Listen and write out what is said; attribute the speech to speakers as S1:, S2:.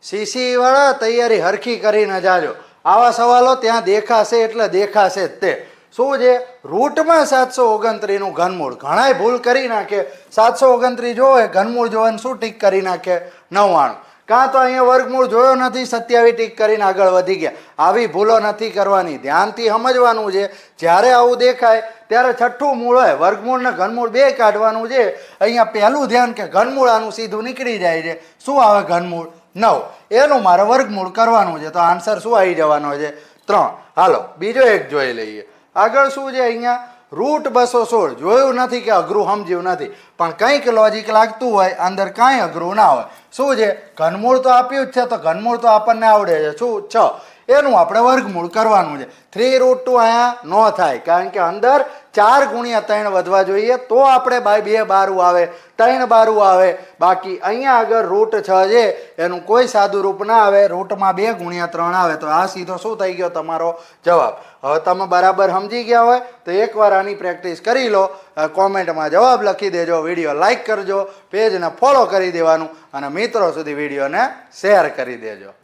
S1: CC વાળા તૈયારી હરખી કરીને જાજો. આવા સવાલો ત્યાં દેખાશે એટલે દેખાશે જ તે. શું છે રૂટમાં 729 નું ઘનમૂળ? ઘણાય ભૂલ કરી નાખે. 729 જોવે ઘનમૂળ જોવાનું શું ટીક કરી નાખે 99. કાં તો અહીંયા વર્ગમૂળ જોયો નથી 27 ટીક કરીને આગળ વધી ગયા. આવી ભૂલો નથી કરવાની, ધ્યાનથી સમજવાનું છે. જ્યારે આવું દેખાય ત્યારે છઠ્ઠું મૂળ હોય, વર્ગમૂળ ને ઘનમૂળ બે કાઢવાનું છે. અહીંયા પહેલું ધ્યાન કે ઘનમૂળ આનું સીધું નીકળી જાય છે. શું આવે ઘનમૂળ? 9. એનું મારે વર્ગમૂળ કરવાનું છે. તો આન્સર શું આવી જવાનો છે? 3. હાલો બીજો એક જોઈ લઈએ. આગળ શું છે અહીંયા? રૂટ 216 જોયું નથી કે અઘરું સમજ્યું નથી, પણ કંઈક લોજિક લાગતું હોય અંદર, કાંઈ અઘરું ના હોય. શું છે ઘનમૂળ તો આપ્યું જ છે, તો ઘનમૂળ તો આપણને આવડે છે. શું 6, એનું આપણે વર્ગમૂળ કરવાનું છે. 3√2 અહીંયા ન થાય, કારણ કે અંદર 4 ગુણ્યા 3 વધવા જોઈએ તો આપણે 2 બારું આવે, 3 બારું આવે. બાકી અહીંયા આગળ રૂટ 6 છે એનું કોઈ સાદું રૂપ ના આવે, રૂટમાં 2 ગુણ્યા 3 આવે. તો આ સીધો શું થઈ ગયો તમારો જવાબ. હવે તમે બરાબર સમજી ગયા હોય તો એકવાર આની પ્રેક્ટિસ કરી લો. કોમેન્ટમાં જવાબ લખી દેજો, વિડીયો લાઈક કરજો, પેજને ફોલો કરી દેવાનું અને મિત્રો સુધી વિડીયોને શેર કરી દેજો.